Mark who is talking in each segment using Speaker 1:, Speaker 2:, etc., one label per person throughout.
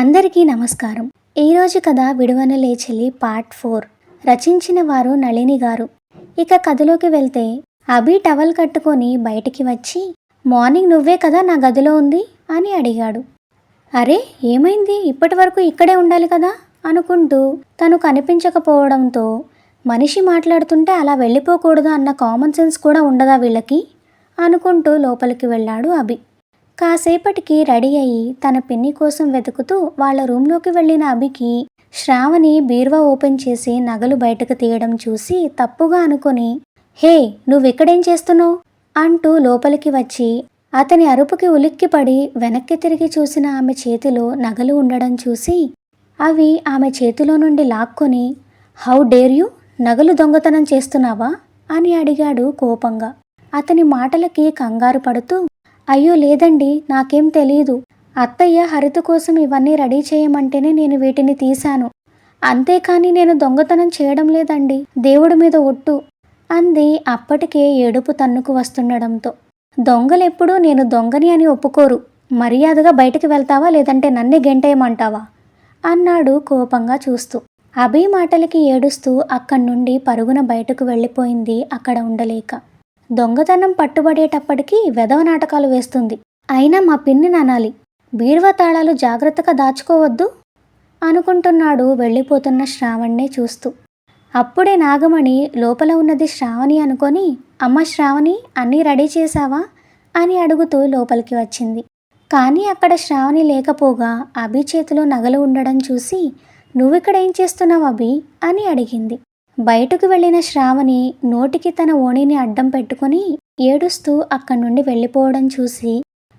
Speaker 1: అందరికీ నమస్కారం. ఈరోజు కథ విడువనలే చెలి పార్ట్ 4. రచించిన వారు నళిని గారు. ఇక కథలోకి వెళ్తే అభి టవల్ కట్టుకొని బయటికి వచ్చి, మార్నింగ్ నువ్వే కదా నా గదిలో ఉంది అని అడిగాడు. అరే ఏమైంది, ఇప్పటి వరకు ఇక్కడే ఉండాలి కదా అనుకుంటూ తను కనిపించకపోవడంతో, మనిషి మాట్లాడుతుంటే అలా వెళ్ళిపోకూడదు అన్న కామన్ సెన్స్ కూడా ఉండదా వీళ్ళకి అనుకుంటూ లోపలికి వెళ్ళాడు అభి. కాసేపటికి రెడీ అయ్యి తన పిన్ని కోసం వెతుకుతూ వాళ్ళ రూమ్లోకి వెళ్ళిన అభికి శ్రావణి బీరువా ఓపెన్ చేసి నగలు బయటకు తీయడం చూసి తప్పుగా అనుకొని, హే నువ్విక్కడేం చేస్తున్నావు అంటూ లోపలికి వచ్చి అతని అరుపుకి ఉలిక్కిపడి వెనక్కి తిరిగి చూసిన ఆమె చేతిలో నగలు ఉండడం చూసి అవి ఆమె చేతిలో నుండి లాక్కొని, హౌ డేర్ యూ, నగలు దొంగతనం చేస్తున్నావా అని అడిగాడు కోపంగా. అతని మాటలకి కంగారు పడుతూ, అయ్యో లేదండి, నాకేం తెలీదు. అత్తయ్య హరిత కోసం ఇవన్నీ రెడీ చేయమంటేనే నేను వీటిని తీశాను, అంతేకాని నేను దొంగతనం చేయడం లేదండి, దేవుడి మీద ఒట్టు అంది అప్పటికే ఏడుపు తన్నుకు వస్తుండడంతో. దొంగలెప్పుడూ నేను దొంగని అని ఒప్పుకోరు, మర్యాదగా బయటికి వెళ్తావా లేదంటే నన్నే గెంటేయమంటావా అన్నాడు కోపంగా చూస్తూ. అభి మాటలకి ఏడుస్తూ అక్కడి నుండి పరుగున బయటకు వెళ్ళిపోయింది అక్కడ ఉండలేక. దొంగతనం పట్టుబడేటప్పటికీ వెధవ నాటకాలు వేస్తుంది, అయినా మా పిన్నిని అనాలి, బీరువా తాళాలు జాగ్రత్తగా దాచుకోవద్దు అనుకుంటున్నాడు వెళ్ళిపోతున్న శ్రావణ్ణే చూస్తూ. అప్పుడే నాగమణి లోపల ఉన్నది శ్రావణి అనుకొని, అమ్మ శ్రావణి అన్నీ రెడీ చేశావా అని అడుగుతూ లోపలికి వచ్చింది. కానీ అక్కడ శ్రావణి లేకపోగా అభి చేతిలో నగలు ఉండడం చూసి, నువ్విక్కడ ఏం చేస్తున్నావు అభి అని అడిగింది. బయటకు వెళ్ళిన శ్రావణి నోటికి తన ఓణిని అడ్డం పెట్టుకుని ఏడుస్తూ అక్కడి నుండి వెళ్ళిపోవడం చూసి,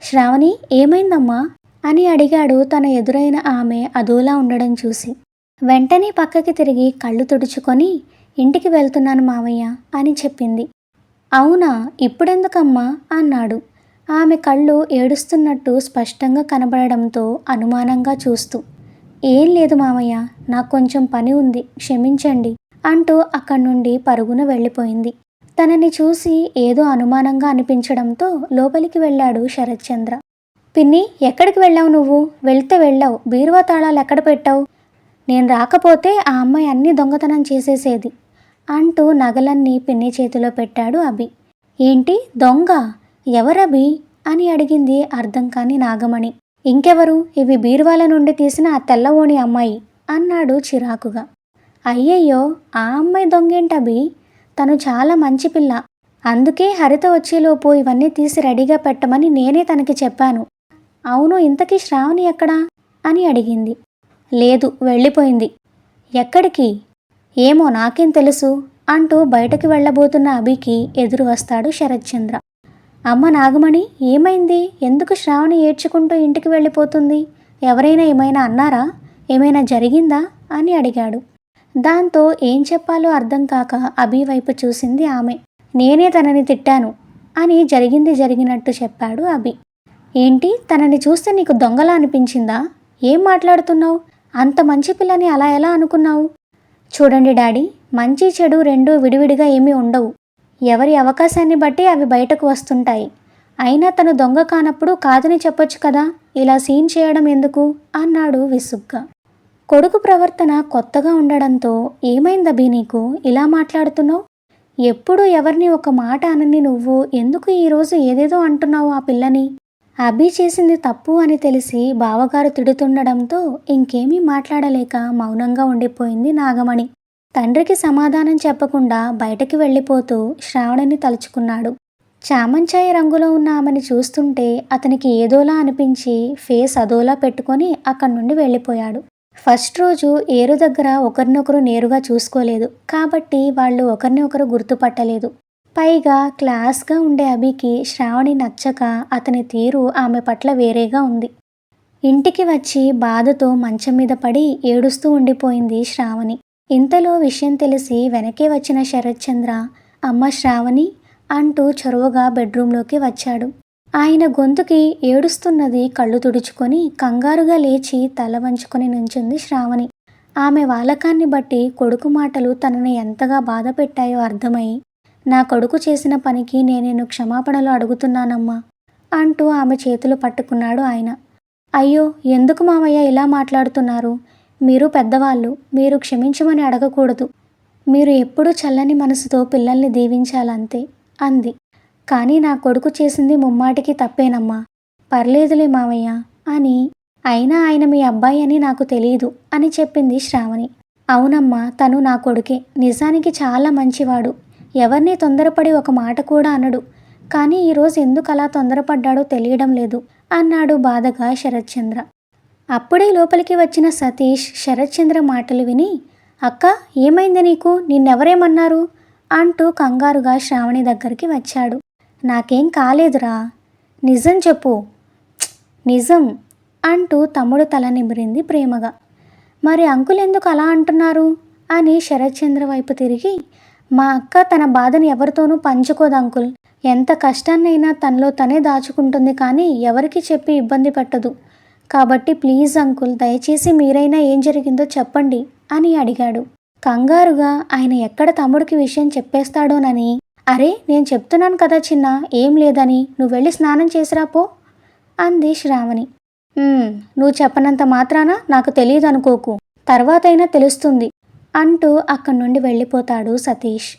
Speaker 1: శ్రావణి ఏమైందమ్మా అని అడిగాడు తన ఎదురైన ఆమె అదోలా ఉండడం చూసి. వెంటనే పక్కకి తిరిగి కళ్ళు తుడుచుకొని, ఇంటికి వెళ్తున్నాను మావయ్య అని చెప్పింది. అవునా, ఇప్పుడెందుకమ్మా అన్నాడు ఆమె కళ్ళు ఏడుస్తున్నట్టు స్పష్టంగా కనబడడంతో అనుమానంగా చూస్తూ. ఏం లేదు మావయ్య, నాకు కొంచెం పని ఉంది, క్షమించండి అంటూ అక్కడి నుండి పరుగున వెళ్ళిపోయింది. తనని చూసి ఏదో అనుమానంగా అనిపించడంతో లోపలికి వెళ్ళాడు శరత్చంద్ర. పిన్ని ఎక్కడికి వెళ్ళావు నువ్వు, వెళ్తే వెళ్ళావు, బీరువా తాళాలు ఎక్కడ పెట్టావు, నేను రాకపోతే ఆ అమ్మాయి అన్నీ దొంగతనం చేసేసేది అంటూ నగలన్నీ పిన్ని చేతిలో పెట్టాడు అభి. ఏంటి దొంగ, ఎవరభి అని అడిగింది అర్థం కాని నాగమణి. ఇంకెవరు, ఇవి బీరువాల నుండి తీసిన ఆ తెల్లవోణి అమ్మాయి అన్నాడు చిరాకుగా. అయ్యయ్యో ఆ అమ్మాయి దొంగేంటభి, తను చాలా మంచి పిల్ల, అందుకే హరిత వచ్చేలోపు ఇవన్నీ తీసి రెడీగా పెట్టమని నేనే తనకి చెప్పాను. అవును, ఇంతకీ శ్రావణి ఎక్కడా అని అడిగింది. లేదు, వెళ్ళిపోయింది. ఎక్కడికి ఏమో నాకేం తెలుసు అంటూ బయటకు వెళ్ళబోతున్న అభికి ఎదురు వస్తాడు శరత్చంద్ర. అమ్మ నాగమణి ఏమైంది, ఎందుకు శ్రావణి ఏడ్చుకుంటూ ఇంటికి వెళ్ళిపోతుంది, ఎవరైనా ఏమైనా అన్నారా, ఏమైనా జరిగిందా అని అడిగాడు. దాంతో ఏం చెప్పాలో అర్థం కాక అభి వైపు చూసింది ఆమె. నేనే తనని తిట్టాను అని జరిగింది జరిగినట్టు చెప్పాడు అభి. ఏంటి, తనని చూస్తే నీకు దొంగలా అనిపించిందా, ఏం మాట్లాడుతున్నావు, అంత మంచి పిల్లని అలా ఎలా అనుకున్నావు. చూడండి డాడీ, మంచి చెడు రెండూ విడివిడిగా ఏమీ ఉండవు, ఎవరి అవకాశాన్ని బట్టి అవి బయటకు వస్తుంటాయి, అయినా తను దొంగ కానప్పుడు కాదని చెప్పొచ్చు కదా, ఇలా సీన్ చేయడం ఎందుకు అన్నాడు విసుగ్గా. కొడుకు ప్రవర్తన కొత్తగా ఉండడంతో, ఏమైందభి నీకు ఇలా మాట్లాడుతున్నావు, ఎప్పుడు ఎవరిని ఒక మాట అనని నువ్వు ఎందుకు ఈరోజు ఏదేదో అంటున్నావు ఆ పిల్లని. అభి చేసింది తప్పు అని తెలిసి బావగారు తిడుతుండడంతో ఇంకేమీ మాట్లాడలేక మౌనంగా ఉండిపోయింది నాగమణి. తండ్రికి సమాధానం చెప్పకుండా బయటకి వెళ్ళిపోతూ శ్రావణిని తలుచుకున్నాడు. చామంచాయ రంగులో ఉన్న ఆమెని చూస్తుంటే అతనికి ఏదోలా అనిపించి ఫేస్ అదోలా పెట్టుకొని అక్కడి నుండి వెళ్ళిపోయాడు. ఫస్ట్ రోజు ఏరు దగ్గర ఒకరినొకరు నేరుగా చూసుకోలేదు కాబట్టి వాళ్ళు ఒకరిని ఒకరు గుర్తుపట్టలేదు. పైగా క్లాస్గా ఉండే అభికి శ్రావణి నచ్చక అతని తీరు ఆమె పట్ల వేరేగా ఉంది. ఇంటికి వచ్చి బాధతో మంచం మీద పడి ఏడుస్తూ ఉండిపోయింది శ్రావణి. ఇంతలో విషయం తెలిసి వెనకే వచ్చిన శరత్చంద్ర, అమ్మ శ్రావణి అంటూ చొరవగా బెడ్రూంలోకి వచ్చాడు. ఆయన గొంతుకి ఏడుస్తున్నది కళ్ళు తుడుచుకొని కంగారుగా లేచి తల వంచుకొని నుంచుంది శ్రావణి. ఆమె వాలకాన్ని బట్టి కొడుకు మాటలు తనని ఎంతగా బాధ పెట్టాయో అర్థమై, నా కొడుకు చేసిన పనికి నేను క్షమాపణలు అడుగుతున్నానమ్మా అంటూ ఆమె చేతులు పట్టుకున్నాడు ఆయన. అయ్యో, ఎందుకు మామయ్య ఇలా మాట్లాడుతున్నారు? మీరు పెద్దవాళ్ళు, మీరు క్షమించమని అడగకూడదు. మీరు ఎప్పుడూ చల్లని మనసుతో పిల్లల్ని దీవించాలంతే అంది. కానీ నా కొడుకు చేసింది ముమ్మాటికి తప్పేనమ్మా. పర్లేదులే మామయ్య అని. అయినా ఆయన మీ అబ్బాయి అని నాకు తెలీదు అని చెప్పింది శ్రావణి. అవునమ్మా, తను నా కొడుకే. నిజానికి చాలా మంచివాడు. ఎవరినీ తొందరపడి ఒక మాట కూడా అనడు. కానీ ఈరోజు ఎందుకు అలా తొందరపడ్డాడో తెలియడం లేదు అన్నాడు బాధగా శరత్చంద్ర. అప్పుడే లోపలికి వచ్చిన సతీష్ శరత్చంద్ర మాటలు విని, అక్క, ఏమైంది నీకు? నిన్నెవరేమన్నారు అంటూ కంగారుగా శ్రావణి దగ్గరికి వచ్చాడు. నాకేం కాలేదురా, నిజం చెప్పు. నిజం అంటూ తమ్ముడు తల నిమిరింది ప్రేమగా. మరి అంకుల్ ఎందుకు అలా అంటున్నారు అని శరత్చంద్ర వైపు తిరిగి, మా అక్క తన బాధను ఎవరితోనూ పంచుకోదు అంకుల్. ఎంత కష్టాన్నైనా తనలో తనే దాచుకుంటుంది, కానీ ఎవరికి చెప్పి ఇబ్బంది పెట్టదు. కాబట్టి ప్లీజ్ అంకుల్, దయచేసి మీరైనా ఏం జరిగిందో చెప్పండి అని అడిగాడు. కంగారుగా ఆయన ఎక్కడ తమ్ముడికి విషయం చెప్పేస్తాడోనని, అరే నేను చెప్తున్నాను కదా చిన్న, ఏం లేదని, నువ్వు వెళ్ళి స్నానం చేసిరాపో అంది శ్రావణి. నువ్వు చెప్పనంత మాత్రాన నాకు తెలియదు అనుకోకు, తర్వాతైనా తెలుస్తుంది అంటూ అక్కడి నుండి వెళ్ళిపోతాడు సతీష్.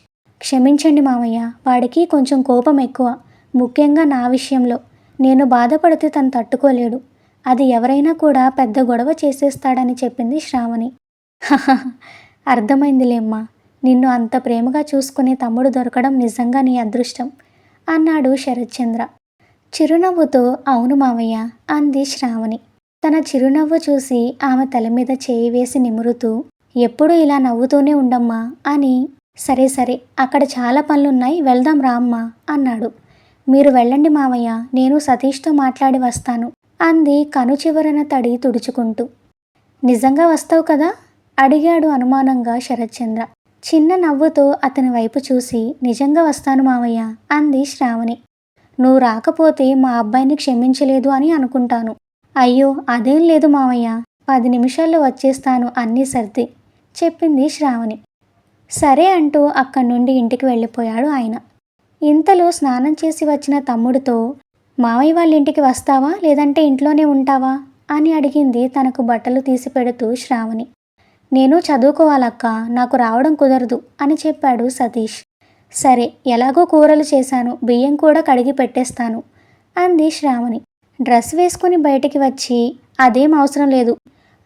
Speaker 1: క్షమించండి మామయ్య, వాడికి కొంచెం కోపం ఎక్కువ, ముఖ్యంగా నా విషయంలో. నేను బాధపడితే తను తట్టుకోలేడు. అది ఎవరైనా కూడా పెద్ద గొడవ చేసేస్తాడని చెప్పింది శ్రావణి. అర్థమైందిలేమ్మా, నిన్ను అంత ప్రేమగా చూసుకునే తమ్ముడు దొరకడం నిజంగా నీ అదృష్టం అన్నాడు శరత్చంద్ర చిరునవ్వుతో. అవును మావయ్య అంది శ్రావణి. తన చిరునవ్వు చూసి ఆమె తల మీద చేయి వేసి నిమురుతూ, ఎప్పుడూ ఇలా నవ్వుతూనే ఉండమ్మా అని. సరే సరే, అక్కడ చాలా పనులున్నాయి, వెళ్దాం రా అమ్మా అన్నాడు. మీరు వెళ్ళండి మావయ్య, నేను సతీష్తో మాట్లాడి వస్తాను అంది కనుచివరన తడి తుడుచుకుంటూ. నిజంగా వస్తావు కదా అడిగాడు అనుమానంగా శరత్చంద్ర. చిన్న నవ్వుతో అతని వైపు చూసి, నిజంగా వస్తాను మావయ్య అంది శ్రావణి. నువ్వు రాకపోతే మా అబ్బాయిని క్షమించలేదు అని అనుకుంటాను. అయ్యో అదేం లేదు మావయ్య, 10 నిమిషాల్లో వచ్చేస్తాను అన్నీ సర్ది చెప్పింది శ్రావణి. సరే అంటూ అక్కడి నుండి ఇంటికి వెళ్ళిపోయాడు ఆయన. ఇంతలో స్నానం చేసి వచ్చిన తమ్ముడితో, మావయ్య వాళ్ళ ఇంటికి వస్తావా లేదంటే ఇంట్లోనే ఉంటావా అని అడిగింది తనకు బట్టలు తీసి పెడుతూ శ్రావణి. నేను చదువుకోవాలక్క, నాకు రావడం కుదరదు అని చెప్పాడు సతీష్. సరే, ఎలాగో కూరలు చేశాను, బియ్యం కూడా కడిగి పెట్టేస్తాను అంది శ్రావణి. డ్రెస్ వేసుకుని బయటికి వచ్చి, అదేం అవసరం లేదు,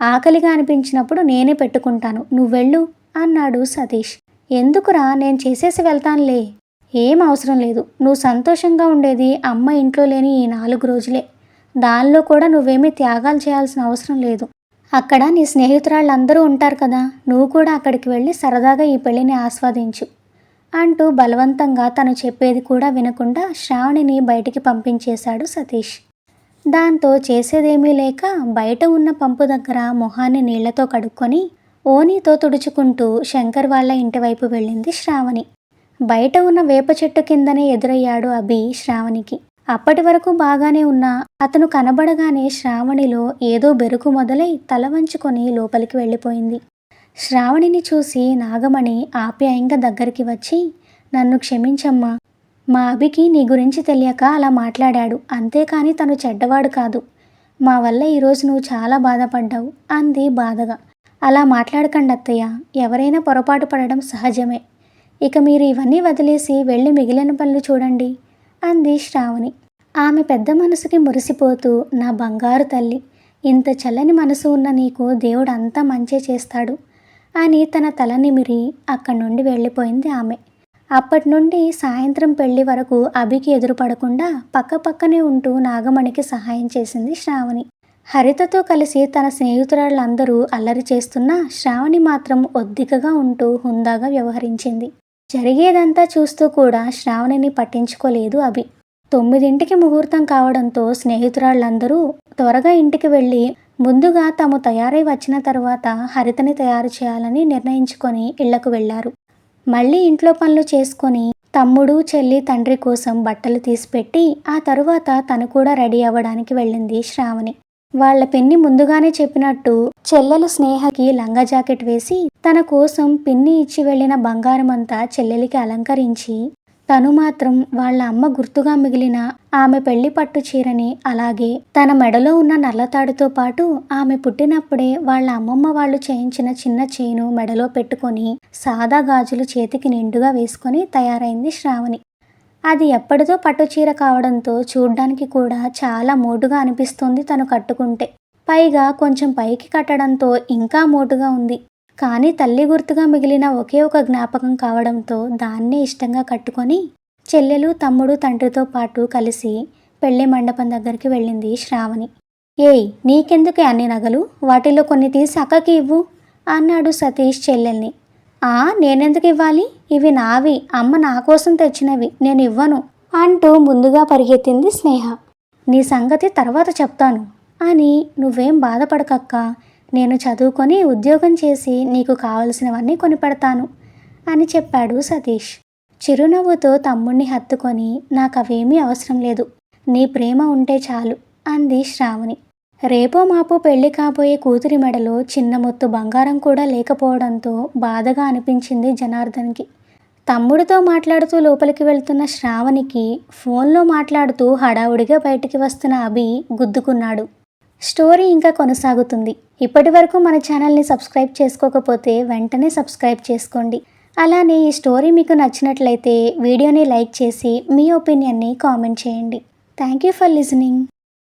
Speaker 1: ఆకలిగా అనిపించినప్పుడు నేనే పెట్టుకుంటాను, నువ్వెళ్ళు అన్నాడు సతీష్. ఎందుకురా, నేను చేసేసి వెళ్తానులే. ఏం అవసరం లేదు, నువ్వు సంతోషంగా ఉండేది అమ్మ ఇంట్లో లేని ఈ 4 రోజులే. దానిలో కూడా నువ్వేమీ త్యాగాలు చేయాల్సిన అవసరం లేదు. అక్కడ నీ స్నేహితురాళ్ళందరూ ఉంటారు కదా, నువ్వు కూడా అక్కడికి వెళ్ళి సరదాగా ఈ పెళ్ళిని ఆస్వాదించు అంటూ బలవంతంగా తను చెప్పేది కూడా వినకుండా శ్రావణిని బయటికి పంపించేశాడు సతీష్. దాంతో చేసేదేమీ లేక బయట ఉన్న పంపు దగ్గర మొహాన్ని నీళ్లతో కడుక్కొని ఓనీతో తుడుచుకుంటూ శంకర్ వాళ్ళ ఇంటి వైపు వెళ్ళింది శ్రావణి. బయట ఉన్న వేప చెట్టు కిందనే ఎదురయ్యాడు అభి శ్రావణికి. అప్పటి వరకు బాగానే ఉన్నా అతను కనబడగానే శ్రావణిలో ఏదో బెరుకు మొదలై తల వంచుకొని లోపలికి వెళ్ళిపోయింది. శ్రావణిని చూసి నాగమణి ఆప్యాయంగా దగ్గరికి వచ్చి, నన్ను క్షమించమ్మా, మా అభికి నీ గురించి తెలియక అలా మాట్లాడాడు, అంతేకాని తను చెడ్డవాడు కాదు. మా వల్ల ఈరోజు నువ్వు చాలా బాధపడ్డావు అంది బాధగా. అలా మాట్లాడకండి అత్తయ్య, ఎవరైనా పొరపాటు పడడం సహజమే. ఇక మీరు ఇవన్నీ వదిలేసి వెళ్ళి మిగిలిన పనులు చూడండి అంది శ్రావణి. ఆమె పెద్ద మనసుకి మురిసిపోతూ, నా బంగారు తల్లి, ఇంత చల్లని మనసు ఉన్న నీకు దేవుడు అంతా మంచే చేస్తాడు అని తన తల నిమిరి అక్కడి నుండి వెళ్ళిపోయింది ఆమె. అప్పటి నుండి సాయంత్రం పెళ్లి వరకు అభికి ఎదురుపడకుండా పక్కపక్కనే ఉంటూ నాగమణికి సహాయం చేసింది శ్రావణి. హరితతో కలిసి తన స్నేహితురాళ్ళందరూ అల్లరి చేస్తున్నా శ్రావణి మాత్రం ఒద్దికగా ఉంటూ హుందాగా వ్యవహరించింది. జరిగేదంతా చూస్తూ కూడా శ్రావణిని పట్టించుకోలేదు అభి. 9ంటికి ముహూర్తం కావడంతో స్నేహితురాళ్ళందరూ త్వరగా ఇంటికి వెళ్ళి ముందుగా తాము తయారై వచ్చిన తర్వాత హరితని తయారు చేయాలని నిర్ణయించుకొని ఇళ్లకు వెళ్లారు. మళ్ళీ ఇంట్లో పనులు చేసుకొని తమ్ముడు చెల్లి తండ్రి కోసం బట్టలు తీసిపెట్టి ఆ తరువాత తను కూడా రెడీ అవ్వడానికి వెళ్ళింది శ్రావణి. వాళ్ల పిన్ని ముందుగానే చెప్పినట్టు చెల్లెలు స్నేహకి లంగా జాకెట్ వేసి తన కోసం పిన్ని ఇచ్చి వెళ్ళిన బంగారమంతా చెల్లెలికి అలంకరించి తను మాత్రం వాళ్ళ అమ్మ గుర్తుగా మిగిలిన ఆమె పెళ్లి పట్టు చీరని, అలాగే తన మెడలో ఉన్న నల్లతాడుతో పాటు ఆమె పుట్టినప్పుడే వాళ్ళ అమ్మమ్మ వాళ్ళు చేయించిన చిన్న చైను మెడలో పెట్టుకొని సాదా గాజులు చేతికి నిండుగా వేసుకొని తయారైంది శ్రావణి. అది ఎప్పటిదో పట్టు చీర కావడంతో చూడ్డానికి కూడా చాలా మోటుగా అనిపిస్తుంది తను కట్టుకుంటే. పైగా కొంచెం పైకి కట్టడంతో ఇంకా మోటుగా ఉంది. కానీ తల్లి గుర్తుగా మిగిలిన ఒకే ఒక జ్ఞాపకం కావడంతో దాన్నే ఇష్టంగా కట్టుకొని చెల్లెలు, తమ్ముడు, తండ్రితో పాటు కలిసి పెళ్లి మండపం దగ్గరికి వెళ్ళింది శ్రావణి. ఏయ్, నీకెందుకే అన్ని నగలు? వాటిలో కొన్ని తీసి అక్కకి ఇవ్వు అన్నాడు సతీష్ చెల్లెల్ని. నేనెందుకు ఇవ్వాలి? ఇవి నావి, అమ్మ నా కోసం తెచ్చినవి, నేను ఇవ్వను అంటూ ముందుగా పరిగెత్తింది స్నేహ. నీ సంగతి తర్వాత చెప్తాను అని నువ్వేం బాధపడకక్కా, నేను చదువుకొని ఉద్యోగం చేసి నీకు కావలసినవన్నీ కొనిపెడతాను అని చెప్పాడు సతీష్. చిరునవ్వుతో తమ్ముణ్ణి హత్తుకొని నాకవేమీ అవసరం లేదు, నీ ప్రేమ ఉంటే చాలు అంది శ్రావణి. రేపో మాపో పెళ్లి కాబోయే కూతురి మెడలో చిన్న మొత్తు బంగారం కూడా లేకపోవడంతో బాధగా అనిపించింది జనార్దన్కి. తమ్ముడితో మాట్లాడుతూ లోపలికి వెళ్తున్న శ్రావణికి ఫోన్లో మాట్లాడుతూ హడావుడిగా బయటికి వస్తున్న అభి గుద్దుకున్నాడు. స్టోరీ ఇంకా కొనసాగుతుంది. ఇప్పటి వరకు మన ఛానల్ని సబ్స్క్రైబ్ చేసుకోకపోతే వెంటనే సబ్స్క్రైబ్ చేసుకోండి. అలానే ఈ స్టోరీ మీకు నచ్చినట్లయితే వీడియోని లైక్ చేసి మీ ఒపీనియన్ని కామెంట్ చేయండి. Thank you for listening.